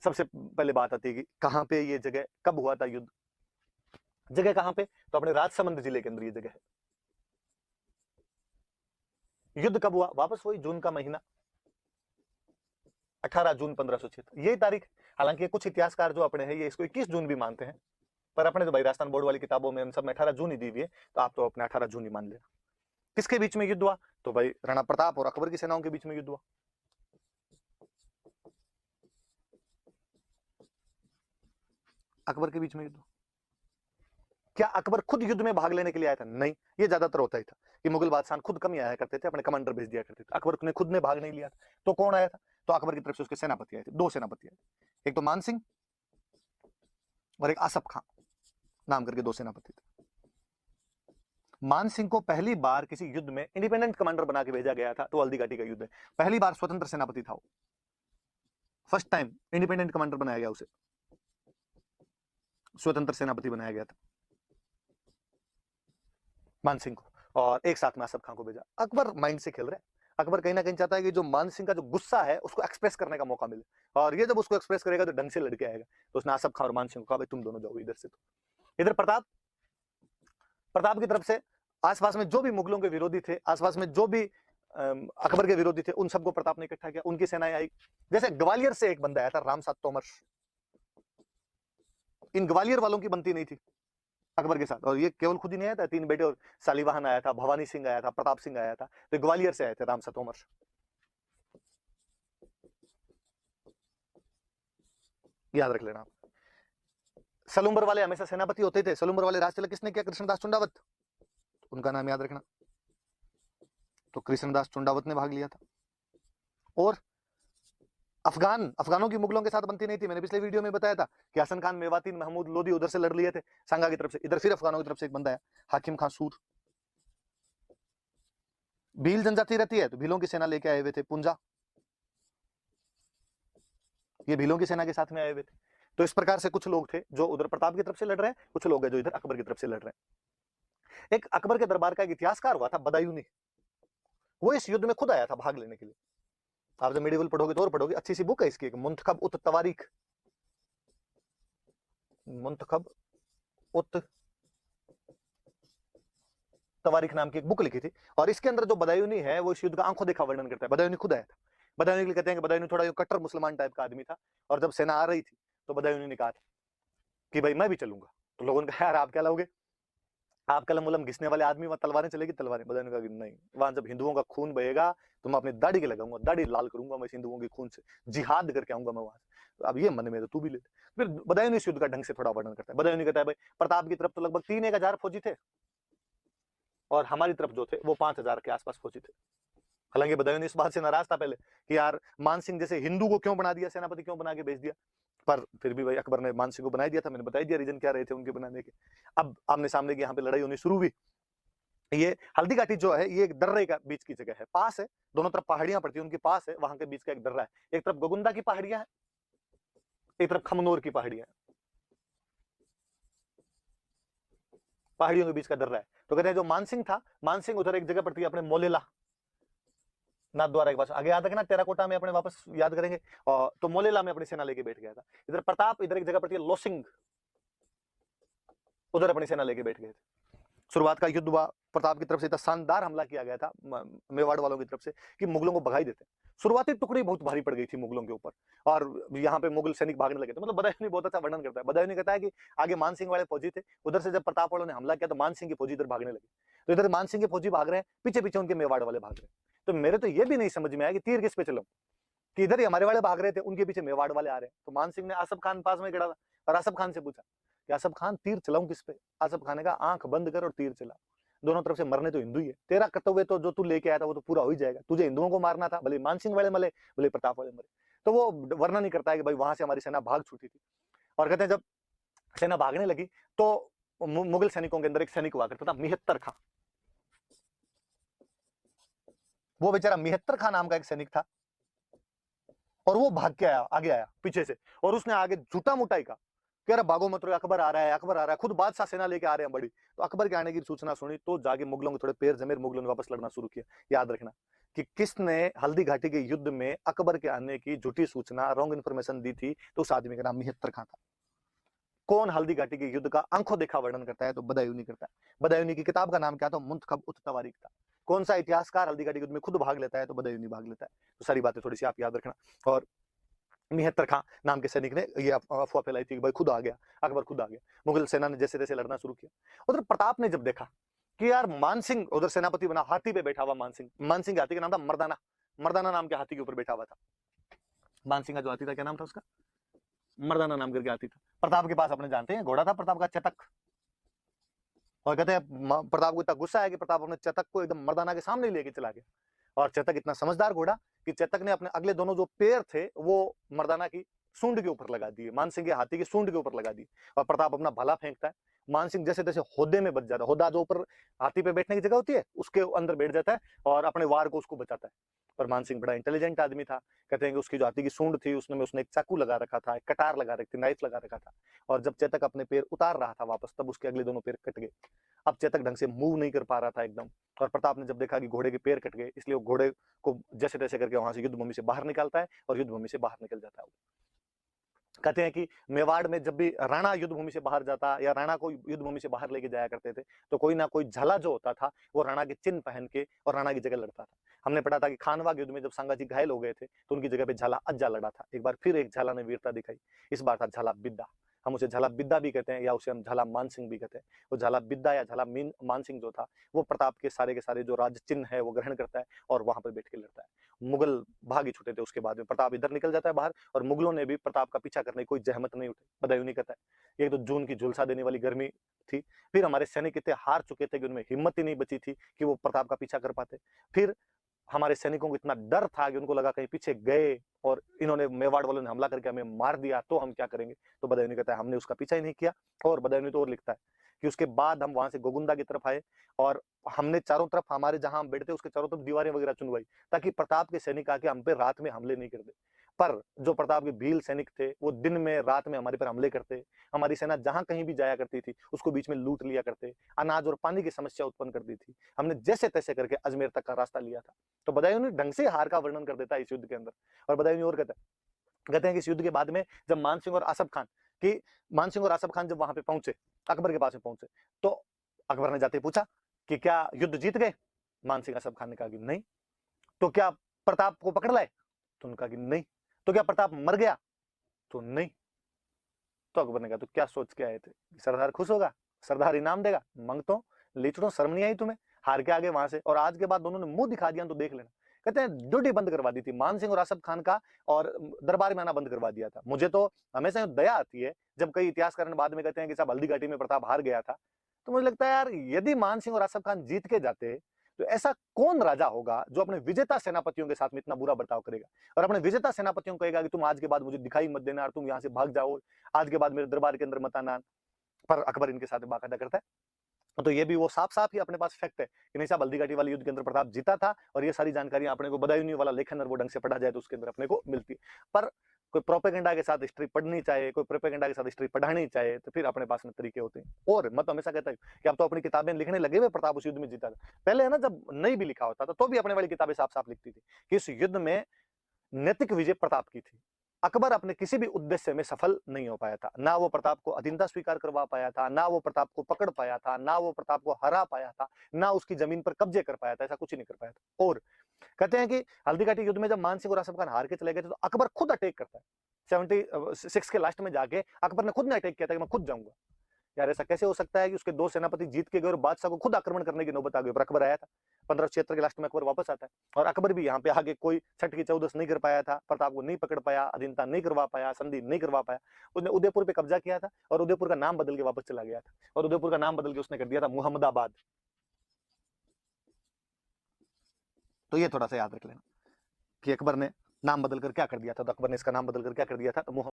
सबसे पहले बात आती है कि कहां पे ये जगह, कब हुआ था युद्ध, जगह कहां पे, तो अपने राजसमंद जिले के अंदर ये जगह है। युद्ध कब हुआ, वापस वही जून का महीना, 18 जून 1576, यही तारीख। हालांकि कुछ इतिहासकार जो अपने हैं ये इसको 21 जून भी मानते हैं, पर अपने तो भाई राजस्थान बोर्ड वाली किताबों में इन सब में 18 जून ही दी हुई है, तो आप तो अपने 18 जून ही मान लेना। किसके बीच में युद्ध हुआ, तो भाई राणा प्रताप और अकबर की सेनाओं के बीच में युद्ध हुआ। अकबर के बीच में युद्ध हुआ। क्या अकबर खुद युद्ध में भाग लेने के लिए आया था, नहीं, ये ज्यादातर होता ही था कि मुगल बादशाह खुद कम ही आया करते थे, अपने कमांडर भेज दिया करते थे, अकबर ने खुद ने भाग नहीं लिया था। तो कौन आया था, तो अकबर की तरफ से उसके सेनापति आए थे, दो सेनापति आए थे, एक तो मान सिंह और एक आसफ खां नाम करके दो सेनापति थे। मान सिंह को पहली बार किसी युद्ध में इंडिपेंडेंट कमांडर बना के भेजा गया था, तो हल्दी घाटी का युद्ध है, पहली बार स्वतंत्र सेनापति था वो, फर्स्ट टाइम इंडिपेंडेंट कमांडर बनाया गया, उसे स्वतंत्र सेनापति बनाया गया था मान सिंह को, और एक साथ में आसफ खां को भेजा। अकबर माइंड से खेल रहे हैं, अकबर कहीं ना कहीं चाहता है कि जो मान सिंह का जो गुस्सा है उसको एक्सप्रेस करने का मौका मिले, और ये जब उसको एक्सप्रेस करेगा तो ढंग से लड़के आएगा। तो उसने आसफ खां और मान सिंह को कहा भाई तुम दोनों जाओ इधर से। तो इधर प्रताप, प्रताप की तरफ से आसपास में जो भी मुगलों के विरोधी थे, आसपास में जो भी अकबर के विरोधी थे, उन सबको प्रताप ने इकट्ठा किया, उनकी सेनाएं आई। जैसे ग्वालियर से एक बंदा आया था राम सात तोमर, इन ग्वालियर वालों की बनती नहीं थी अकबर के साथ, और ये केवल खुद ही नहीं आया था, तीन बेटे और सालीवाहन आया था, भवानी सिंह आया था, प्रताप सिंह आया था, तो ग्वालियर से आए थे राम सात तोमर। याद रख लेना। सलूम्बर वाले हमेशा सेनापति होते थे, सलूम्बर वाले राज तिलक किसने किया, कृष्णदास चुंडावत, उनका नाम याद रखना। तो कृष्णदास चुंडावत ने भाग लिया था। और अफगानों की मुगलों के साथ बनती नहीं थी, मैंने पिछले वीडियो में बताया था कि हसन खान मेवातीन महमूद लोदी उधर से लड़ लिए थे सांगा की तरफ से, इधर फिर अफगानों की तरफ से एक बंदा है हाकिम खान सूर। भील जनजाति रहती है तो भीलों की सेना लेके आए हुए थे पुंजा, ये भीलों की सेना के साथ में आए हुए थे। तो इस प्रकार से कुछ लोग थे जो उधर प्रताप की तरफ से लड़ रहे हैं, कुछ लोग हैं जो इधर अकबर की तरफ से लड़ रहे हैं। एक अकबर के दरबार का एक इतिहासकार हुआ था बदायूनी, वो इस युद्ध में खुद आया था भाग लेने के लिए। आप जब मेडिवल पढ़ोगे तो और पढ़ोगे, अच्छी सी बुक है इसकी, मुंतखब उत तवारीख, मुंतखब उत तवारीख नाम की एक बुक लिखी थी, और इसके अंदर जो बदायूनी है वो इस युद्ध का आंखों देखा वर्णन करता है। बदायूनी खुद आया था, बदायूनी के लिए कहते हैं कि बदायूनी थोड़ा कट्टर मुसलमान टाइप का आदमी था, और जब सेना आ रही थी तो बदायूनी ने कहा था कि भाई मैं भी चलूंगा, तो लोगों ने कहा यार आप क्या लाओगे, आप कलम उलम घिसने वाले आदमी, वहां तलवारें चलेगी तलवारें। बदायूनी कहा कि नहीं, वहां जब हिंदुओं का खून बहेगा तो मैं अपनी दाढ़ी के लगाऊंगा, दाढ़ी लाल करूंगा मैं हिंदुओं के खून से, जिहाद करके आऊंगा मैं वहां से, तो अब ये मन में तो तू भी ले। फिर बदायूनी इस युद्ध का ढंग से थोड़ा वर्णन करता है। बदायूनी कहता है भाई प्रताप की तरफ तो लगभग 3-1 हजार फौजी थे, और हमारी तरफ जो थे वो 5,000 के आसपास फौजी थे। हालांकि बदायूनी इस बात से नाराज था पहले कि यार मान सिंह जैसे हिंदू को क्यों बना दिया, सेनापति क्यों बना के भेज दिया, पर फिर भी भाई अकबर ने मान सिंह को बना दिया था, मैंने बता दिया रीजन क्या रहे थे उनके बनाने के। अब आमने सामने की यहाँ पे लड़ाई होनी शुरू हुई। ये हल्दी घाटी जो है ये एक दर्रे का बीच की जगह है, पास है, दोनों तरफ पहाड़ियां पड़ती है उनके पास है, वहां के बीच का एक दर्रा है, एक तरफ गोगुंदा की पहाड़ियां है, एक तरफ खमनोर की पहाड़ियां है, पहाड़ियों के बीच का दर्रा है। तो कहते हैं जो मानसिंह था, मानसिंह उधर एक जगह पड़ती है अपने मोलेला नाथ द्वारा के पास, आगे याद रखना टेराकोटा में अपने वापस याद करेंगे, और तो मोलेला में अपनी सेना लेके बैठ गया था। इधर प्रताप, इधर एक जगह पड़ती है लोसिंग, उधर अपनी सेना लेके बैठ गए थे। शुरुआत का युद्ध हुआ, प्रताप की तरफ से इतना शानदार हमला किया गया था मेवाड़ वालों की तरफ से कि मुगलों को भगाई देते। शुरुआती टुकड़ी बहुत भारी पड़ गई थी मुगलों के ऊपर, और यहाँ पे मुगल सैनिक भागने लगे थे। मतलब बदायूनी बहुत अच्छा वर्णन करता है, बदायूनी कहता है कि आगे मान सिंह वाले फौजी थे, उधर से जब प्रताप वालों ने हमला किया तो मान सिंह की फौजी इधर भागने लगे, तो इधर मान सिंह के फौजी भाग रहे हैं, पीछे पीछे उनके मेवाड़ वाले भाग रहे हैं। तो मेरे तो ये भी नहीं समझ में आया कि तीर किस पे चलाऊं, कि इधर ही हमारे वाले भाग रहे थे, उनके पीछे मेवाड़ वाले आ रहे हैं। तो मान सिंह ने आसफ खान पास में खड़ा था और आसफ खान से पूछा कि आसफ खान तीर चलाऊं किस पे। आसफ खान ने कहा आंख बंद कर और तीर चला, दोनों तरफ से मरने तो हिंदू ही है, तेरा कर्तव्य तो जो तू लेके आया था वो तो पूरा हो ही जाएगा, तुझे हिंदुओं को मारना था, भले मान सिंह वाले मरे भले प्रताप वाले मरे। तो वो वर्णन नहीं करता है कि भाई वहां से हमारी सेना भाग छूटी थी। और कहते हैं जब सेना भागने लगी तो मुगल सैनिकों के अंदर एक सैनिक हुआ करता था मिहत्तर खां, वो बेचारा मिहत्तर खां नाम का एक सैनिक था, और वो भाग के आया, आगे आया पीछे से, और उसने आगे झूठा मुटाई का कह रहा भागो मत, अकबर आ रहा है, अकबर आ रहा है, खुद बादशाह सेना लेके आ रहे हैं बड़ी। तो अकबर के आने की सूचना सुनी तो जाके मुगलों को थोड़े पैर जमीर, मुगलों ने वापस लड़ना शुरू किया। याद रखना कि किसने हल्दी घाटी के युद्ध में अकबर के आने की झूठी सूचना, रॉन्ग इन्फॉर्मेशन दी थी, तो उस आदमी का नाम मिहत्तर खां था। कौन हल्दी घाटी के युद्ध का आंखों देखा वर्णन करता है, तो बदायूनी करता है। बदायूनी की किताब का नाम क्या था, मुंतखब उत तवारीख था। कौन सा इतिहासकार हल्दी घाटी के युद्ध में खुद भाग लेता है, तो बदायूनी भाग लेता है। तो सारी बातें थोड़ी सी आप याद रखना। और मिहत्तर खां नाम के सैनिक ने ये अफवाह फैलाई थी कि भाई खुद आ गया, अकबर खुद आ गया। मुगल सेना ने जैसे तैसे लड़ना शुरू किया। उधर प्रताप ने जब देखा कि यार मानसिंह उधर सेनापति बना, हाथी पे बैठा हुआ मानसिंह, मानसिंह के हाथी का नाम था मर्दाना, मर्दाना नाम के हाथी के ऊपर बैठा हुआ था। मानसिंह का जो हाथी था, क्या नाम था उसका, मर्दाना नाम करके हाथी था। प्रताप के पास अपने जानते हैं घोड़ा था प्रताप का, चतक। और कहते हैं प्रताप को इतना गुस्सा है कि प्रताप अपने चतक को एकदम मर्दाना के सामने लेके चला गया। और चेतक इतना समझदार घोड़ा कि चेतक ने अपने अगले दोनों जो पैर थे वो मर्दाना की सूंड के ऊपर लगा दिए, मानसिंह के हाथी की सूंड के ऊपर लगा दिए। और प्रताप अपना भाला फेंकता है, मानसिंह जैसे तैसे होदे में बच जाता है, होदा जो ऊपर हाथी पे बैठने की जगह होती है उसके अंदर बैठ जाता है और अपने वार को उसको बचाता है। पर मानसिंह बड़ा इंटेलिजेंट आदमी था। कहते हैं कि उसकी जो हाथी की सूंड थी उसने में उसने एक चाकू लगा रखा था, एक कटार लगा रखी थी, नाइफ लगा रखा था। और जब चेतक अपने पैर उतार रहा था वापस, तब उसके अगले दोनों पैर कट गए। अब चेतक ढंग से मूव नहीं कर पा रहा था एकदम। और प्रताप ने जब देखा कि घोड़े के पैर कट गए, इसलिए वो घोड़े को जैसे तैसे करके वहां से युद्ध भूमि से बाहर निकालता है और युद्ध भूमि से बाहर निकल जाता है। कहते हैं कि मेवाड़ में जब भी राणा युद्ध भूमि से बाहर जाता या राणा को युद्ध भूमि से बाहर लेके जाया करते थे, तो कोई ना कोई झला जो होता था वो राणा के चिन्ह पहन के और राणा की जगह लड़ता था। हमने पढ़ा था कि खानवा के युद्ध में जब संगाजी घायल हो गए थे तो उनकी जगह पे झाला अज्जा लड़ा था। एक बार फिर एक झाला ने वीरता दिखाई, इस बार था झाला बिद्दा। हम उसे झाला बिद्दा भी कहते हैं या उसे हम झाला मानसिंह भी कहते हैं। वो झाला बिद्दा या झाला मानसिंह जो था वो प्रताप के सारे जो राज चिन्ह है वो ग्रहण करता है और वहां पर बैठ के लड़ता है। मुगल भाग ही छूटे थे उसके बाद में, प्रताप इधर निकल जाता है बाहर और मुगलों ने भी प्रताप का पीछा करने की कोई जहमत नहीं उठी। बदायूं कहता है एक तो जून की झुलसा देने वाली गर्मी थी, फिर हमारे सैनिक इतने हार चुके थे कि उनमें हिम्मत ही नहीं बची थी कि वो प्रताप का पीछा कर पाते। फिर हमारे सैनिकों को इतना डर था कि उनको लगा कहीं पीछे गए और इन्होंने मेवाड़ वालों ने हमला करके हमें मार दिया तो हम क्या करेंगे। तो बदायूं कहता है हमने उसका पीछा ही नहीं किया। और बदायूं तो और लिखता है कि उसके बाद हम वहां से गोगुंदा की तरफ आए और हमने चारों तरफ हमारे जहां हम बैठते उसके चारों तरफ दीवारें वगैरह चुनवाई ताकि प्रताप के सैनिक आके हम पे रात में हमले नहीं कर दे। पर जो प्रताप के भील सैनिक थे वो दिन में रात में हमारे पर हमले करते, हमारी सेना जहां कहीं भी जाया करती थी उसको बीच में लूट लिया करते, अनाज और पानी की समस्या उत्पन्न कर दी थी। हमने जैसे तैसे करके अजमेर तक का रास्ता लिया था। तो बदायूं ढंग से हार का वर्णन कर देता है इस युद्ध के अंदर। और बदायूं और कहते हैं कि इस युद्ध के बाद में जब मानसिंह और आसफ खान की मानसिंह और आसफ खान जब वहां पे पहुंचे, अकबर के पास में पहुंचे, तो अकबर ने जाते पूछा कि क्या युद्ध जीत गए। मानसिंह आसफ खान ने कहा कि नहीं। तो क्या प्रताप को पकड़ लाए, तो उन्होंने कहा कि नहीं। तो क्या प्रताप मर गया, तो नहीं। तो अकबर ने कहा तो क्या सोच के आए थे, सरदार खुश होगा, सरदार इनाम देगा, मांगतो लीचड़ो, शर्म नहीं आई तुम्हें, हार के आगे वहां से। और आज के बाद दोनों ने मुंह दिखा दिया तो देख लेना। कहते हैं ड्यूटी बंद करवा दी थी मानसिंह और आसफ खान का और दरबार में आना बंद करवा दिया था। मुझे तो हमेशा दया आती है जब कई इतिहासकार बाद में कहते हैं कि साहब हल्दी घाटी में प्रताप हार गया था, तो मुझे लगता है यार यदि मानसिंह और आसफ खान जीत के जाते तो ऐसा कौन राजा होगा जो अपने विजेता सेनापतियों के साथ में इतना बुरा बर्ताव करेगा और अपने विजेता सेनापतियों को कहेगा कि तुम आज के बाद मुझे दिखाई मत देना और तुम यहां से भाग जाओ, आज के बाद मेरे दरबार के अंदर मत आना। पर अकबर इनके साथ बाकायदा करता है। तो ये भी वो साफ साफ ही अपने पास फैक्ट है कि नहीं साहब हल्दी घाटी वाले युद्ध के अंदर प्रताप जीता था और ये सारी जानकारी अपने को बदायूं वाला लेखन और वो ढंग से पढ़ा जाए तो उसके अंदर अपने को मिलती है। पर कोई प्रोपेगेंडा के साथ हिस्ट्री पढ़नी चाहे, कोई प्रोपेगेंडा के साथ हिस्ट्री पढ़ानी चाहे तो फिर अपने पास में तरीके होते हैं। और मैं तो हमेशा कहता हूँ कि अब तो अपनी किताबें लिखने लगे हुए प्रताप उस युद्ध में जीता था। पहले है ना जब नहीं भी लिखा होता था तो भी अपने वाली किताबें साफ साफ लिखती थी कि इस युद्ध में नैतिक विजय प्रताप की थी। अकबर अपने किसी भी उद्देश्य में सफल नहीं हो पाया था, ना वो प्रताप को अधीनता स्वीकार करवा पाया था, ना वो प्रताप को पकड़ पाया था, ना वो प्रताप को हरा पाया था, ना उसकी जमीन पर कब्जे कर पाया था, ऐसा कुछ ही नहीं कर पाया था। और कहते हैं कि हल्दी घाटी युद्ध में जब मानसिंह और आसफ खान हार के चले गए थे तो अकबर खुद अटैक करता है। 76 के लास्ट में जाके अकबर ने खुद ने अटैक किया था कि मैं खुद जाऊंगा। यार ऐसा कैसे हो सकता है कि उसके दो सेनापति जीत के गए और बादशाह को खुद आक्रमण करने की नौबत आ गई, पर अकबर आया था। 1576 के लास्ट में अकबर वापस आता है और अकबर भी यहाँ पे आगे कोई छठ की चौदस नहीं कर पाया था, प्रताप को नहीं पकड़ पाया, अधीनता नहीं करवा पाया, संधि नहीं करवा पाया। उसने उदयपुर पे कब्जा किया था और उदयपुर का नाम बदल के वापस चला गया था और उदयपुर का नाम बदल के उसने कर दिया था मुहम्मदाबाद। तो ये थोड़ा सा याद रख लेना कि अकबर ने नाम बदल कर क्या कर दिया था, तो अकबर ने इसका नाम बदल कर क्या कर दिया था, तो